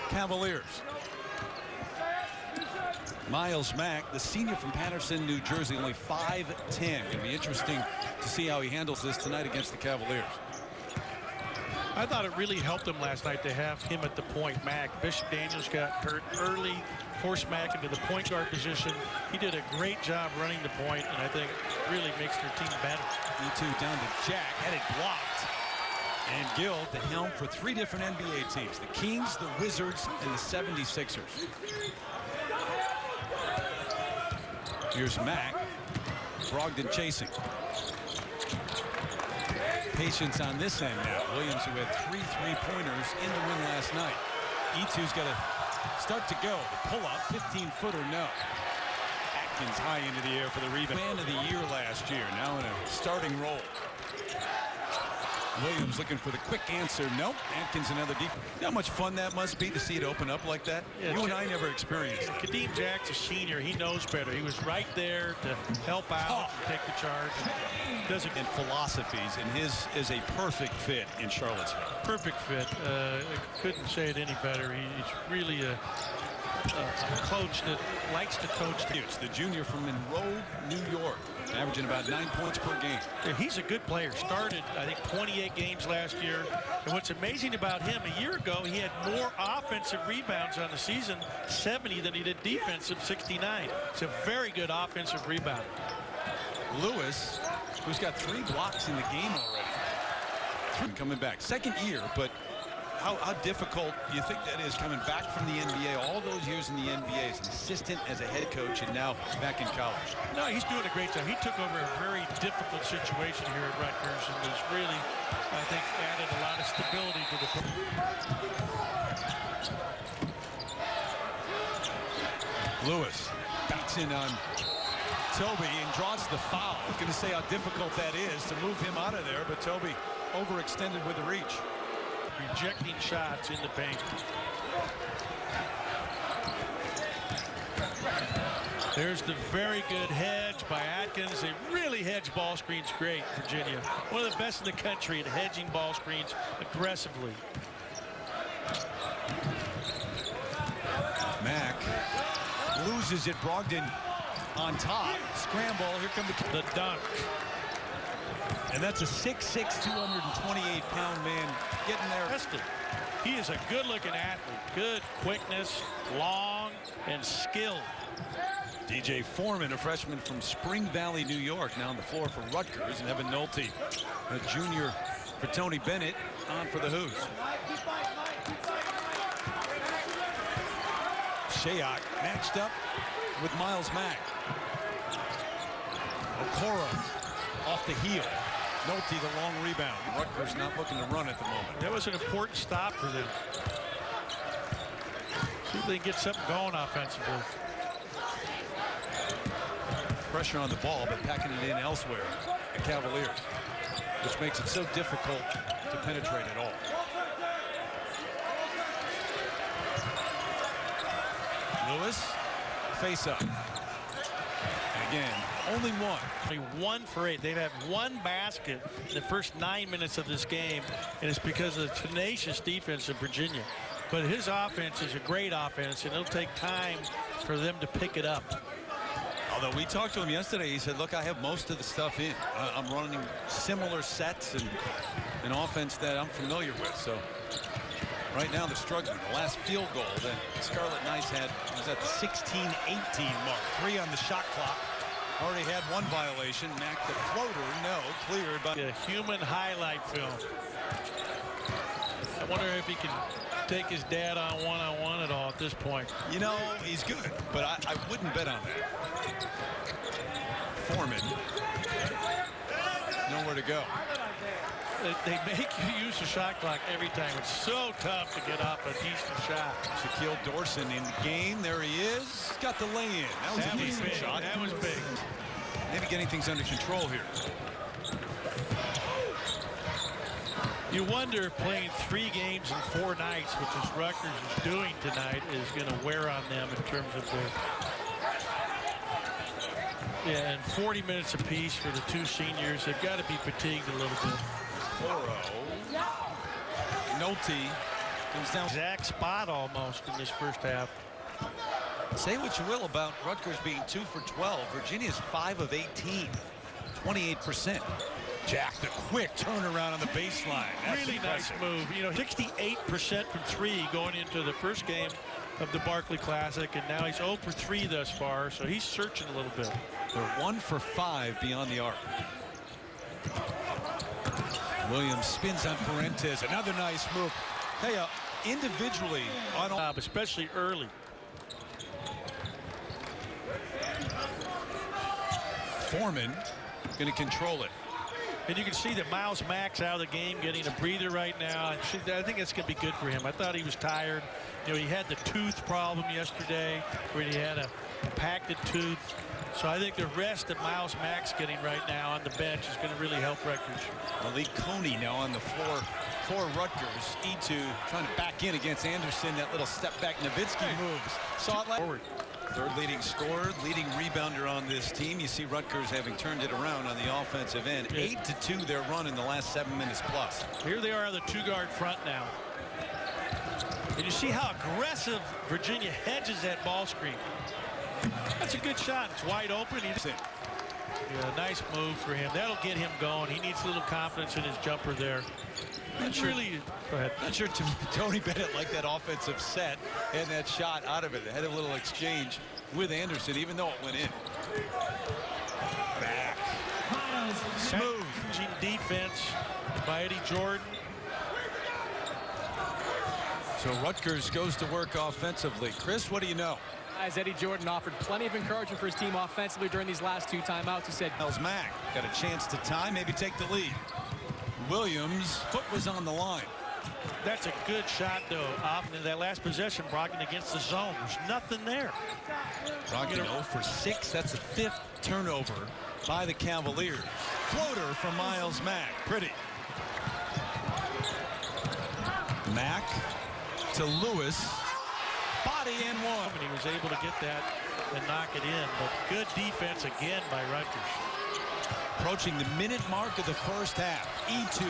Cavaliers. Miles Mack, the senior from Patterson, New Jersey, only 5'10". Going to be interesting to see how he handles this tonight against the Cavaliers. I thought it really helped him last night to have him at the point. Mack, Bishop Daniels got hurt early, forced Mack into the point guard position. He did a great job running the point, and I think really makes their team better. E2 down to Jack, had it blocked. And Gill, the helm for 3 different NBA teams: the Kings, the Wizards, and the 76ers. Here's Mack. Brogdon chasing. Patience on this end now. Williams, who had 3 3-pointers in the win last night. E2's got to start to go. The pull-up, 15-footer, no. Atkins high into the air for the rebound. Man of the year last year, now in a starting role. Williams looking for the quick answer. Nope. Atkins another deep. You know how much fun that must be to see it open up like that? Yeah, you and I never experienced it. Kadeem Jack's a senior. He knows better. He was right there to help out, take the charge. Doesn't and philosophies, and his is a perfect fit in Charlottesville. Perfect fit. I couldn't say it any better. He's really a coach that likes to coach. It's the junior from Monroe, New York, averaging about 9 points per game. Yeah, he's a good player. Started, I think, 28 games last year. And what's amazing about him, a year ago, he had more offensive rebounds on the season, 70, than he did defensive, 69. It's a very good offensive rebound. Lewis, who's got 3 blocks in the game already. Coming back. Second year, but how difficult do you think that is coming back from the NBA, all those years in the NBA as an assistant, as a head coach, and now back in college? No, he's doing a great job. He took over a very difficult situation here at Rutgers and has really, I think, added a lot of stability to the program. Lewis beats in on Toby and draws the foul. I was going to say how difficult that is to move him out of there, but Toby overextended with the reach. Rejecting shots in the paint. There's the very good hedge by Atkins. They really hedge ball screens great, Virginia. One of the best in the country at hedging ball screens aggressively. Mack loses it. Brogdon on top. Scramble. Here comes the dunk. And that's a 6'6", 228-pound man getting there. Tested. He is a good-looking athlete. Good quickness, long, and skilled. DJ Foreman, a freshman from Spring Valley, New York, now on the floor for Rutgers, and Evan Nolte, a junior for Tony Bennett, on for the Hoos. Shayok matched up with Miles Mack. Okoro off the heel. Nolte the long rebound. Rutgers not looking to run at the moment. That was an important stop for them. See if they can get something going offensively. Pressure on the ball, but packing it in elsewhere. The Cavaliers, which makes it so difficult to penetrate at all. Lewis, face up. And again, only one. 1 for 8. They've had 1 basket in the first 9 minutes of this game, and it's because of the tenacious defense of Virginia. But his offense is a great offense, and it'll take time for them to pick it up. Although we talked to him yesterday, he said, look, I have most of the stuff in. I'm running similar sets and an offense that I'm familiar with. So right now they're struggling. The last field goal that Scarlet Knights had was at the 16-18 mark. 3 on the shot clock. Already had 1 violation. Mack the floater, no, cleared by a human highlight film. I wonder if he can take his dad on one-on-one at all at this point. You know, he's good, but I wouldn't bet on that. Foreman, nowhere to go. They make you use the shot clock every time. It's so tough to get off a decent shot. Shaquille Dorson in the game. There he is. Got the lay-in. That was a decent shot. That was big. Maybe getting things under control here. You wonder if playing 3 games in 4 nights, which is Rutgers is doing tonight, is going to wear on them in terms of their... Yeah, and 40 minutes apiece for the 2 seniors. They've got to be fatigued a little bit. Nolte Comes down. Exact spot almost in this first half. Say what you will about Rutgers being 2 for 12. Virginia's 5 of 18, 28%. Jack, the quick turnaround on the baseline. That's Really impressive. nice move. You know, 68% from 3 going into the first game of the Barkley Classic, and now he's 0 for 3 thus far, so he's searching a little bit. They're 1 for 5 beyond the arc. Williams spins on Parentes. Another nice move. Hey, individually, on all, Especially early. Foreman going to control it. And you can see that Miles Mack's out of the game, getting a breather right now. And I think it's going to be good for him. I thought he was tired. You know, he had the tooth problem yesterday where he had a impacted tooth. So I think the rest that Miles Mack's getting right now on the bench is going to really help Rutgers. Malik Coney now on the floor for Rutgers. E2 trying to back in against Anderson. That little step back Nowitzki moves. Saw it forward. Third leading scorer, leading rebounder on this team. You see Rutgers having turned it around on the offensive end. 8-2 their run in the last 7 minutes plus. Here they are on the 2-guard front now. And you see how aggressive Virginia hedges that ball screen. That's a good shot. It's wide open. Yeah, nice move for him. That'll get him going. He needs a little confidence in his jumper there. It's really, go ahead. Not sure Tony Bennett liked that offensive set and that shot out of it. They had a little exchange with Anderson, even though it went in. Back. Smooth. Defense by Eddie Jordan. So Rutgers goes to work offensively. Chris, what do you know? As Eddie Jordan offered plenty of encouragement for his team offensively during these last 2 timeouts. He said, Miles Mack got a chance to tie, maybe take the lead. Williams' foot was on the line. That's a good shot, though. Off in that last possession, Brogdon against the zone. There's nothing there. Brogdon 0 for 6. That's the 5th turnover by the Cavaliers. Floater from Miles Mack. Pretty. Mack to Lewis. Body and one. And he was able to get that and knock it in. But good defense again by Rutgers. Approaching the minute mark of the first half. E2.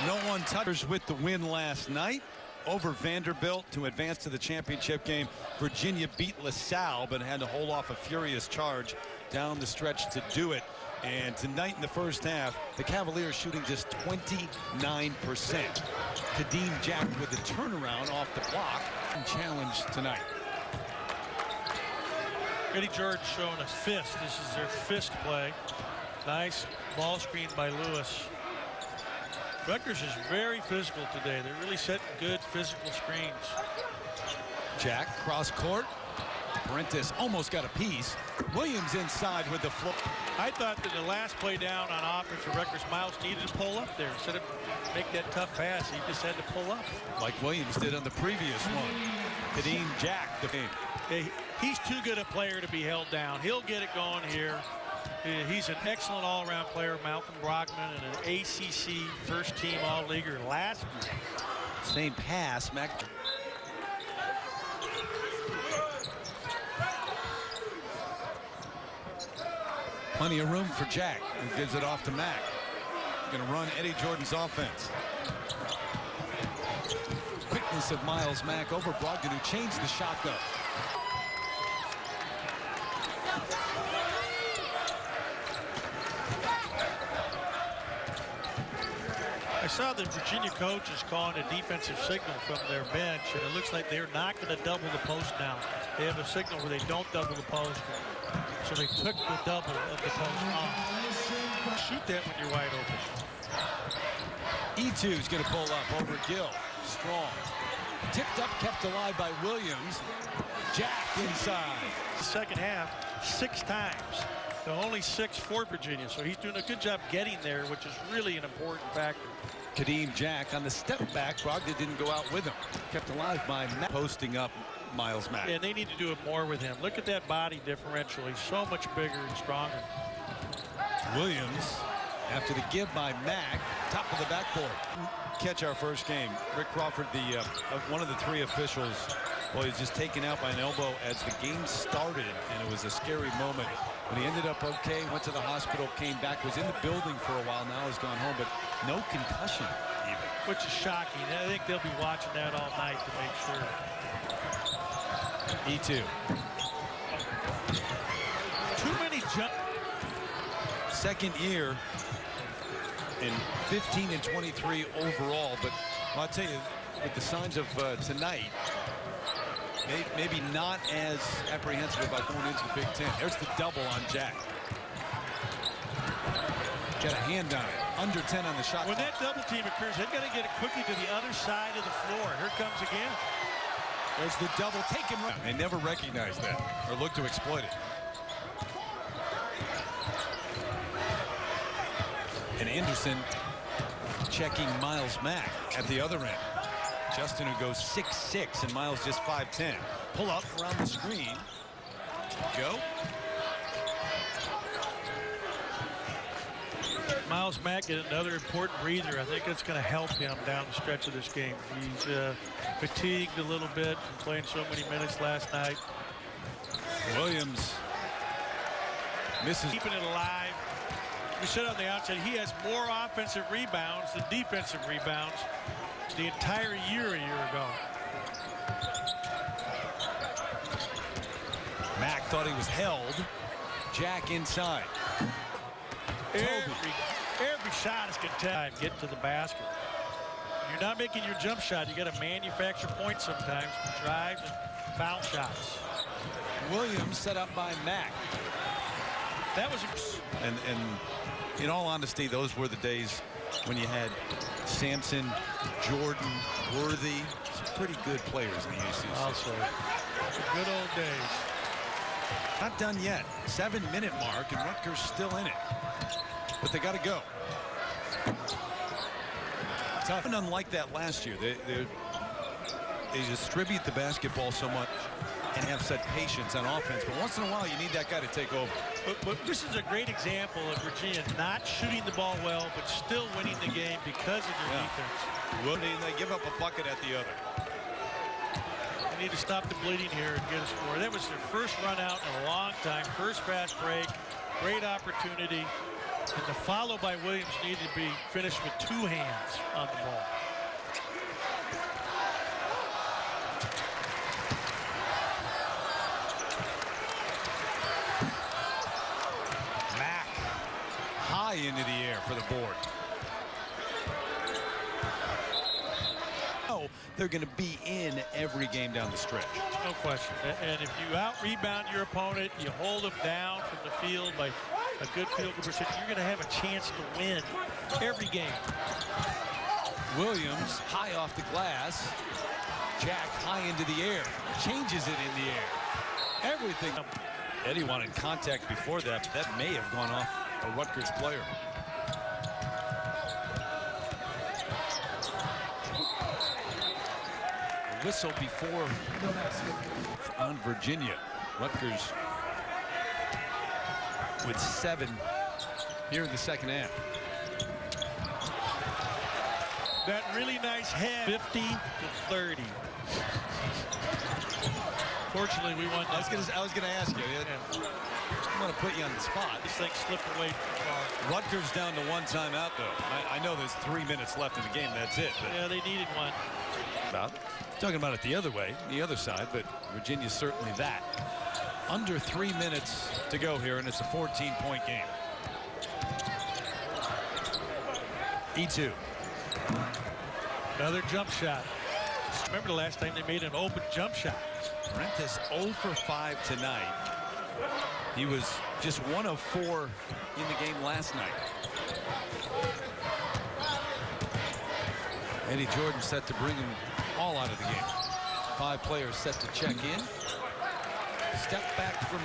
No one touches with the win last night over Vanderbilt to advance to the championship game. Virginia beat LaSalle, but had to hold off a furious charge down the stretch to do it. And tonight in the first half, the Cavaliers shooting just 29%. Kadeem Jack with the turnaround off the block. Challenge tonight. Eddie Jordan showing a fist. This is their fist play. Nice ball screen by Lewis. Rutgers is very physical today. They're really setting good physical screens. Jack cross court. Parentes almost got a piece. Williams inside with the floor. I thought that the last play down on offense for Rutgers, Miles needed to pull up there instead of make that tough pass. He just had to pull up. Like Williams did on the previous one. Kadeem Jack, the game. He's too good a player to be held down. He'll get it going here. He's an excellent all-around player, Malcolm Brogdon, and an ACC first-team all-leaguer last year. Same pass, Mac. Plenty of room for Jack, who gives it off to Mack. Going to run Eddie Jordan's offense. Quickness of Miles Mack over Brogdon, who changed the shot, though. I saw the Virginia coach is calling a defensive signal from their bench, and it looks like they're not going to double the post now. They have a signal where they don't double the post. So they took the double of the post off. Shoot that when you're wide open. E2 is going to pull up over Gill. Strong. Tipped up, kept alive by Williams. Jack inside. The second half, 6 times. So only 6 for Virginia. So he's doing a good job getting there, which is really an important factor. Kadeem Jack on the step back. Brogdon didn't go out with him. Kept alive by Mack. Posting up Miles Mack. And they need to do it more with him. Look at that body differential. He's so much bigger and stronger. Williams, after the give by Mack, top of the backboard. Catch our first game. Rick Crawford, the one of the 3 officials, well, he's just taken out by an elbow as the game started, and it was a scary moment. But he ended up okay, went to the hospital, came back, was in the building for a while, now has gone home, but no concussion even. which is shocking. I think they'll be watching that all night to make sure. E2. Too many jump. Second year in 15 and 23 overall, but I'll tell you, with the signs of tonight, maybe not as apprehensive about going into the Big Ten. There's the double on Jack. Got a hand on it. Under 10 on the shot. When that double team occurs, they've got to get it quickly to the other side of the floor. Here comes again. There's the double. Take him right. They never recognize that or look to exploit it. And Anderson checking Miles Mack at the other end. Justin, who goes 6'6", and Miles just 5'10". Pull up around the screen. Go. Miles Mack is another important breather. I think it's going to help him down the stretch of this game. He's fatigued a little bit from playing so many minutes last night. Williams misses. Keeping it alive. We said on the outside, he has more offensive rebounds than defensive rebounds the entire year a year ago. Mack thought he was held. Jack inside. Every shot is contested. Get to the basket. You're not making your jump shot. You got to manufacture points sometimes from drives and foul shots. Williams set up by Mack. That was and in all honesty, those were the days when you had Sampson, Jordan, Worthy, some pretty good players in the ACC. Also, the good old days. Not done yet. 7-minute mark, and Rutgers still in it. But they got to go. Tough. And unlike that last year, they distribute the basketball so much and have such patience on offense. But once in a while, you need that guy to take over. But this is a great example of Virginia not shooting the ball well, but still winning the game because of their defense. Well, they give up a bucket at the other. They need to stop the bleeding here and get a score. That was their first run out in a long time. First fast break. Great opportunity. And the follow by Williams needed to be finished with two hands on the ball. Mack high into the air for the board. Oh, they're going to be in every game down the stretch. No question. And if you out-rebound your opponent, you hold them down from the field by a good field goal percentage, you're going to have a chance to win every game. Williams high off the glass. Jack high into the air. Changes it in the air. Everything. Eddie wanted contact before that, but that may have gone off a Rutgers player. A whistle before on Virginia. Rutgers with 7 here in the second half. That really nice head, 50-30. Fortunately, we won. I was gonna ask you. I'm gonna put you on the spot. This thing slipped away too far. Rutgers down to 1 timeout though. I know there's 3 minutes left in the game. That's it. But Yeah, they needed one. Talking about it the other way, the other side, but Virginia's certainly that. Under 3 minutes to go here, and it's a 14-point game. E2. Another jump shot. Remember the last time they made an open jump shot. Prentice 0 for 5 tonight. He was just 1 of 4 in the game last night. Eddie Jordan set to bring him all out of the game. 5 players set to check in. Step back from